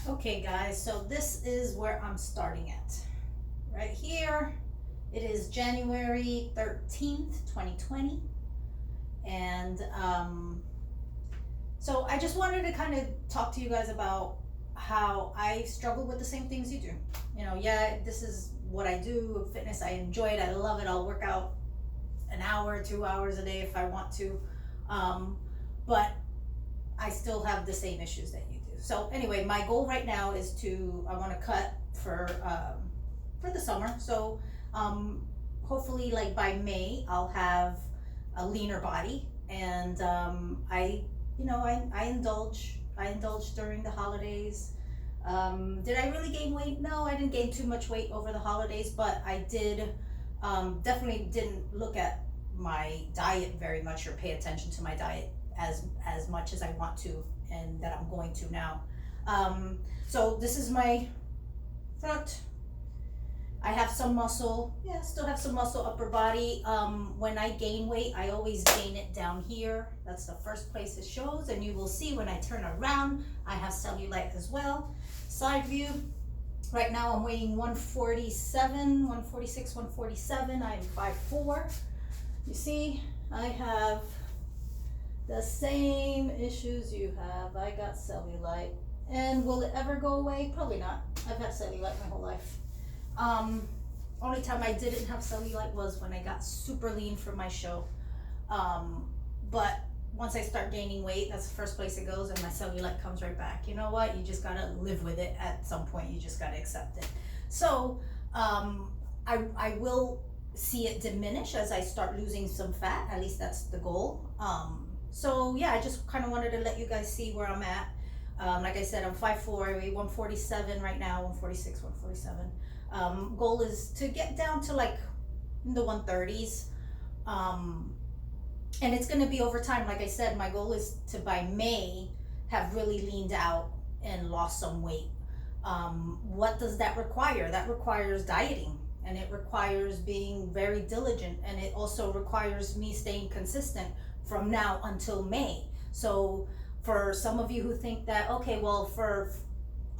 Okay guys, so this is where I'm starting at. Right here, it is January 13th, 2020. And so I just wanted to kind of talk to you guys about how I struggle with the same things you do. Yeah, this is what I do, fitness, I enjoy it, I love it, I'll work out an hour, 2 hours a day if I want to. But I still have the same issues that you do. So anyway, my goal right now is I want to cut for the summer. So hopefully like by May I'll have a leaner body, and I indulge during the holidays. Did I really gain weight? No, I didn't gain too much weight over the holidays, but I did definitely didn't look at my diet very much or pay attention to my diet as much as I want to, and that I'm going to now. So this is my front. I have some muscle, yeah, still have some muscle upper body. When I gain weight, I always gain it down here. That's the first place it shows, and you will see when I turn around, I have cellulite as well. Side view, right now I'm weighing 147, 146, 147. I am 5'4". You see, I have the same issues you have. I got cellulite. And will it ever go away? Probably not. I've had cellulite my whole life. Only time I didn't have cellulite was when I got super lean for my show. But once I start gaining weight, that's the first place it goes, and my cellulite comes right back. You know what? You just gotta live with it at some point. You just gotta accept it. So I will see it diminish as I start losing some fat. At least that's the goal. So yeah, I just kind of wanted to let you guys see where I'm at. Like I said, I'm 5'4", I weigh 147 right now, 146, 147. Goal is to get down to like the 130s. And it's going to be over time. Like I said, my goal is to by May have really leaned out and lost some weight. What does that require? That requires dieting, and it requires being very diligent, and it also requires me staying consistent from now until May. So for some of you who think that, okay, well, for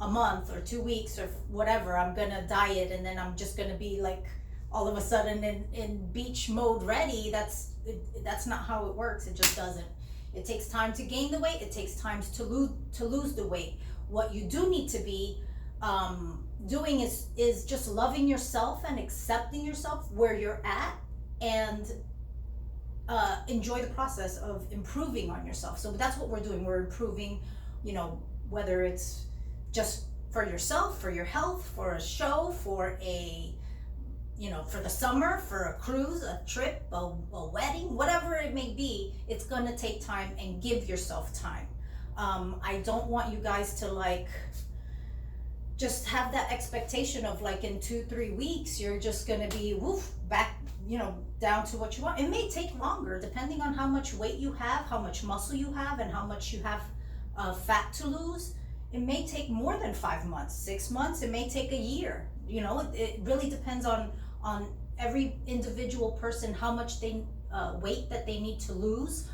a month or 2 weeks or whatever, I'm gonna diet and then I'm just gonna be like all of a sudden in beach mode ready, that's not how it works. It just doesn't. It takes time to gain the weight. It takes time to lose the weight. What you do need to be doing is just loving yourself and accepting yourself where you're at, and enjoy the process of improving on yourself. So that's what we're doing. We're improving, whether it's just for yourself, for your health, for a show, for for the summer, for a cruise, a trip, a wedding, whatever it may be. It's gonna take time, and give yourself time. I don't want you guys to just have that expectation of in 2-3 weeks you're just gonna be back down to what you want. It may take longer depending on how much weight you have, how much muscle you have, and how much you have fat to lose. It may take more than 5 months, 6 months. It may take a year. It really depends on every individual person, how much they weight that they need to lose,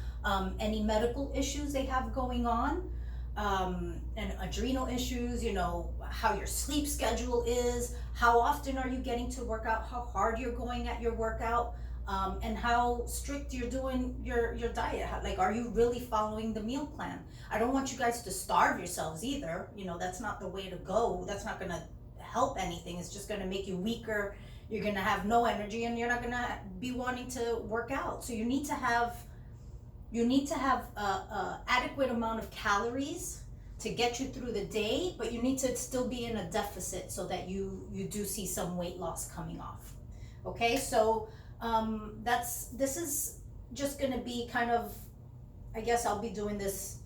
any medical issues they have going on, and adrenal issues, how your sleep schedule is, how often are you getting to work out, how hard you're going at your workout, and how strict you're doing your diet. Are you really following the meal plan? I don't want you guys to starve yourselves either. That's not the way to go. That's not gonna help anything. It's just gonna make you weaker. You're gonna have no energy, and you're not gonna be wanting to work out. So you need to have a adequate amount of calories to get you through the day, but you need to still be in a deficit so that you do see some weight loss coming off. Okay, so this is just gonna be kind of, I guess I'll be doing this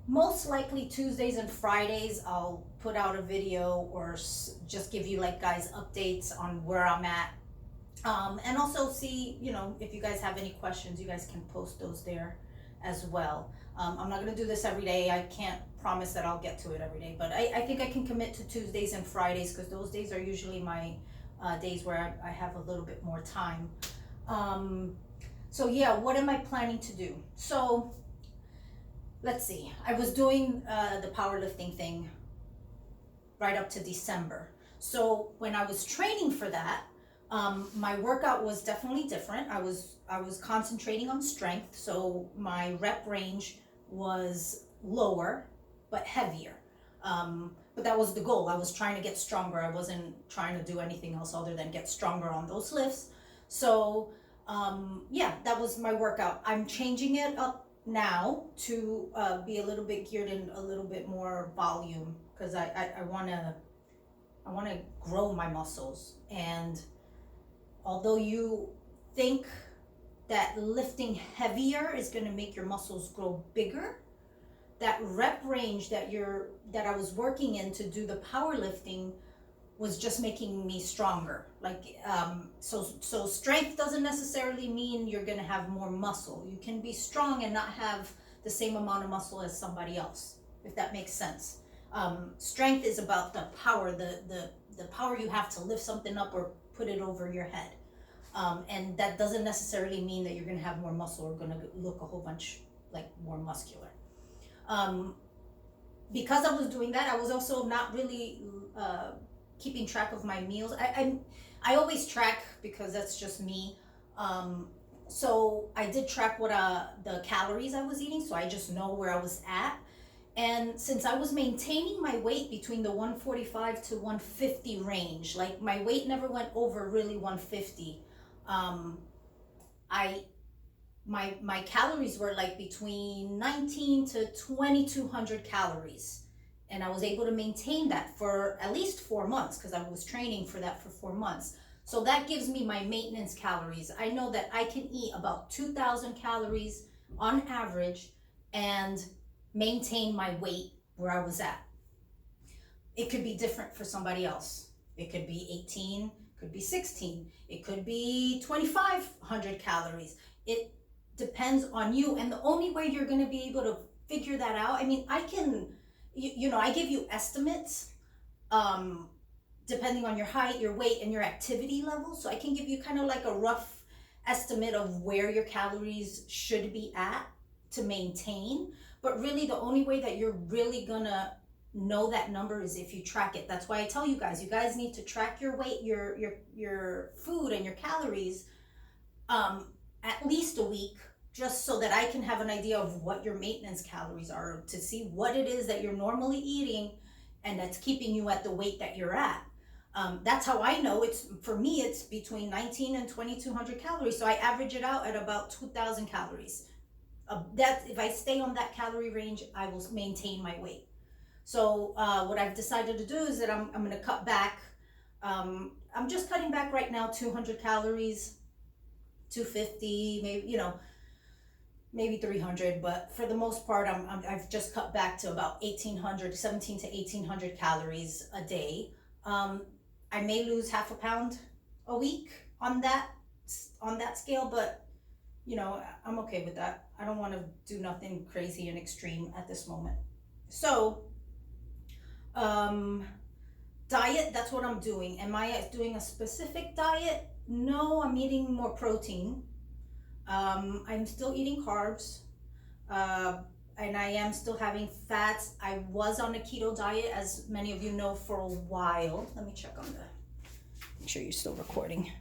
most likely Tuesdays and Fridays. I'll put out a video or just give you guys updates on where I'm at, and also see if you guys have any questions, you guys can post those there as well. I'm not going to do this every day. I can't promise that I'll get to it every day, but I think I can commit to Tuesdays and Fridays, because those days are usually my days where I have a little bit more time. So yeah, what am I planning to do? So let's see. I was doing the powerlifting thing right up to December. So when I was training for that, my workout was definitely different. I was concentrating on strength, so my rep range was lower but heavier. But that was the goal. I was trying to get stronger. I wasn't trying to do anything else other than get stronger on those lifts. So yeah, that was my workout. I'm changing it up now to be a little bit geared in a little bit more volume because I want to grow my muscles. And although you think that lifting heavier is going to make your muscles grow bigger, that rep range that I was working in to do the powerlifting was just making me stronger. Like so strength doesn't necessarily mean you're going to have more muscle. You can be strong and not have the same amount of muscle as somebody else, if that makes sense. Strength is about the power, the power you have to lift something up or put it over your head. And that doesn't necessarily mean that you're going to have more muscle or going to look a whole bunch like more muscular. Because I was doing that, I was also not really keeping track of my meals. I always track because that's just me. So I did track what the calories I was eating, so I just know where I was at. And since I was maintaining my weight between the 145 to 150 range, like my weight never went over really 150. My calories were like between 19 to 2200 calories. And I was able to maintain that for at least 4 months because I was training for that for 4 months. So that gives me my maintenance calories. I know that I can eat about 2000 calories on average and maintain my weight where I was at. It could be different for somebody else. It could be 18, could be 16, it could be 2500 calories. It depends on you, and the only way you're going to be able to figure that out, I mean, I can, I give you estimates depending on your height, your weight, and your activity level. So I can give you kind of like a rough estimate of where your calories should be at to maintain. But really, the only way that you're really gonna know that number is if you track it. That's why I tell you guys need to track your weight, your food, and your calories at least a week, just so that I can have an idea of what your maintenance calories are, to see what it is that you're normally eating and that's keeping you at the weight that you're at. That's how I know. For me, it's between 19 and 2200 calories. So I average it out at about 2000 calories. That if I stay on that calorie range, I will maintain my weight. So what I've decided to do is that I'm going to cut back. I'm just cutting back right now 200 calories, 250, maybe 300. But for the most part, I've just cut back to about 17 to 1800 calories a day. I may lose half a pound a week on that scale, but I'm okay with that. I don't want to do nothing crazy and extreme at this moment. So, diet, that's what I'm doing. Am I doing a specific diet? No, I'm eating more protein. I'm still eating carbs. And I am still having fats. I was on a keto diet, as many of you know, for a while. Let me check on make sure you're still recording.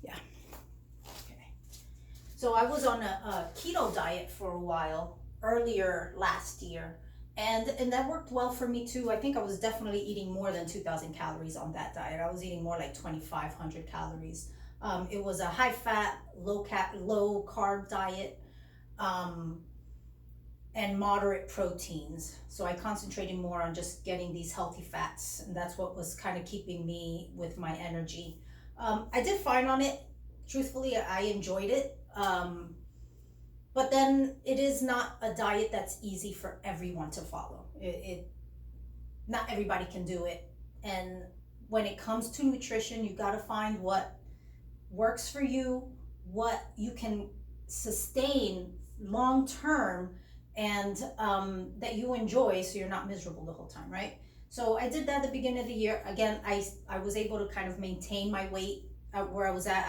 Yeah. So I was on a keto diet for a while earlier last year, and that worked well for me too. I think I was definitely eating more than 2000 calories on that diet. I was eating more like 2500 calories. It was a high fat, low carb diet, and moderate proteins. So I concentrated more on just getting these healthy fats, and that's what was kind of keeping me with my energy. I did fine on it. Truthfully, I enjoyed it. But then it is not a diet that's easy for everyone to follow. Not everybody can do it. And when it comes to nutrition, you got to find what works for you, what you can sustain long term, and that you enjoy, so you're not miserable the whole time, right? So I did that at the beginning of the year. Again, I was able to kind of maintain my weight where I was at.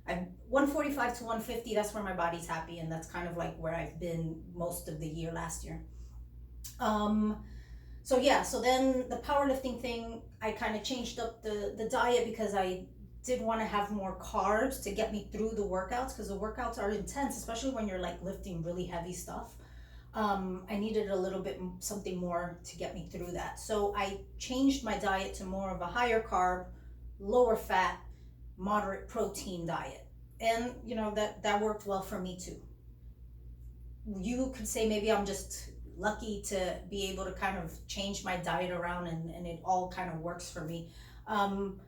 I'm 145 to 150, that's where my body's happy, and that's kind of like where I've been most of the year last year. So yeah, so then the powerlifting thing, I kind of changed up the diet because I did want to have more carbs to get me through the workouts, because the workouts are intense, especially when you're like lifting really heavy stuff. I needed a little bit something more to get me through that. So I changed my diet to more of a higher carb, lower fat, moderate protein diet. And you know that worked well for me too. You could say maybe I'm just lucky to be able to kind of change my diet around, and it all kind of works for me. Um,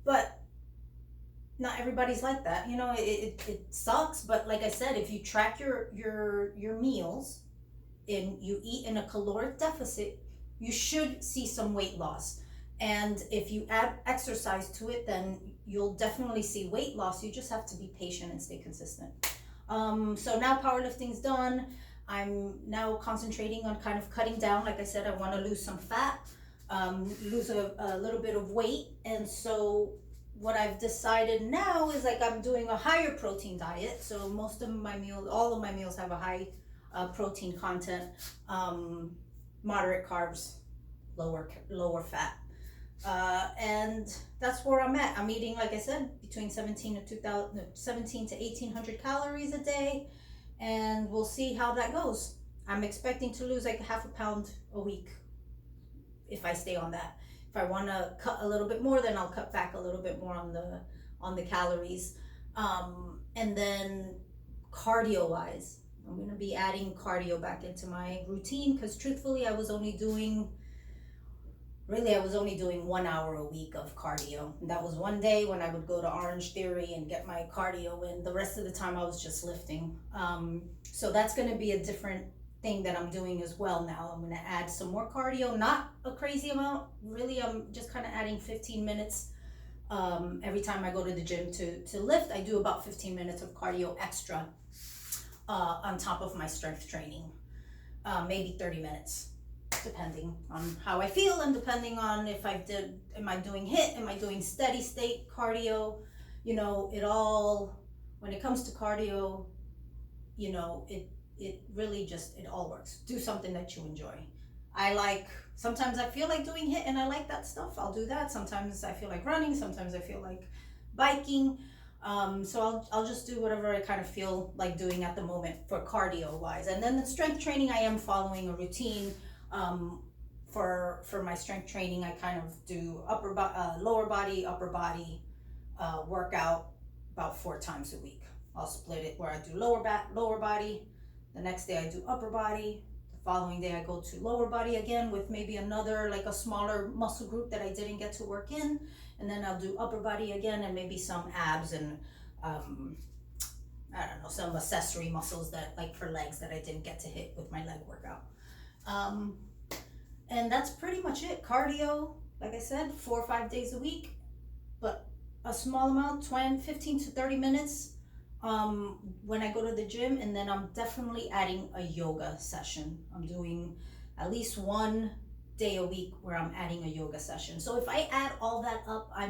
but not everybody's like that. You know, it sucks, but like I said, if you track your meals and you eat in a caloric deficit, you should see some weight loss. And if you add exercise to it, then you'll definitely see weight loss. You just have to be patient and stay consistent. So now powerlifting's done. I'm now concentrating on kind of cutting down. Like I said, I want to lose some fat, lose a little bit of weight. And so what I've decided now is like I'm doing a higher protein diet. So most of my meals, all of my meals have a high protein content, moderate carbs, lower fat. And that's where I'm at. I'm eating, like I said, between 17 to 1800 calories a day, and we'll see how that goes. I'm expecting to lose like half a pound a week if I stay on that. If I want to cut a little bit more, then I'll cut back a little bit more on the calories. And then cardio wise, I'm gonna be adding cardio back into my routine, because truthfully, I was only doing 1 hour a week of cardio. And that was one day when I would go to Orange Theory and get my cardio in. The rest of the time I was just lifting. So that's going to be a different thing that I'm doing as well now. I'm going to add some more cardio, not a crazy amount. Really, I'm just kind of adding 15 minutes every time I go to the gym to lift. I do about 15 minutes of cardio extra on top of my strength training, maybe 30 minutes. Depending on how I feel, and depending on if am I doing HIIT, am I doing steady state cardio? You know, when it comes to cardio, you know, it really just, it all works. Do something that you enjoy. Sometimes I feel like doing HIIT and I like that stuff, I'll do that. Sometimes I feel like running, sometimes I feel like biking. So I'll just do whatever I kind of feel like doing at the moment for cardio wise. And then the strength training, I am following a routine. For my strength training, I kind of do lower body, upper body workout about 4 times a week. I'll split it where I do lower body. The next day I do upper body. The following day I go to lower body again with maybe another, like a smaller muscle group that I didn't get to work in. And then I'll do upper body again, and maybe some abs and I don't know, some accessory muscles that, like for legs, that I didn't get to hit with my leg workout. And that's pretty much it. Cardio, like I said, 4 or 5 days a week, but a small amount, 15 to 30 minutes when I go to the gym. And then I'm definitely adding a yoga session. I'm doing at least 1 day a week where I'm adding a yoga session. So if I add all that up, I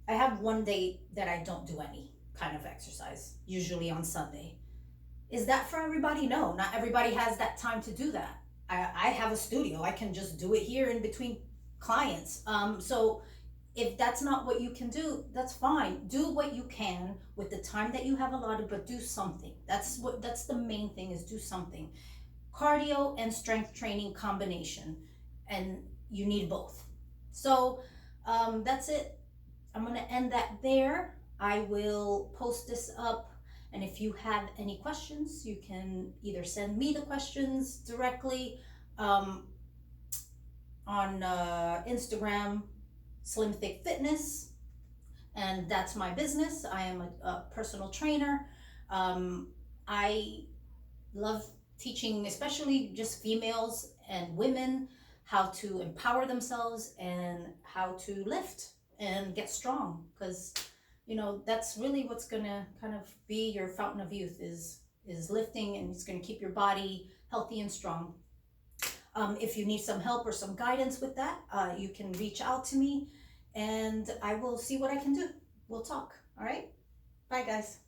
have 1 day that I don't do any kind of exercise, usually on Sunday. Is that for everybody? No, not everybody has that time to do that. I have a studio. I can just do it here in between clients. So if that's not what you can do, that's fine. Do what you can with the time that you have allotted, but do something. That's the main thing, is do something. Cardio and strength training combination, and you need both. So that's it. I'm gonna end that there. I will post this up. And if you have any questions, you can either send me the questions directly on Instagram, Slim Thick Fitness, and that's my business. I am a personal trainer. I love teaching, especially just females and women, how to empower themselves and how to lift and get strong, because you know, that's really what's gonna kind of be your fountain of youth, is lifting, and it's gonna keep your body healthy and strong. If you need some help or some guidance with that, you can reach out to me, and I will see what I can do. We'll talk. All right. Bye, guys.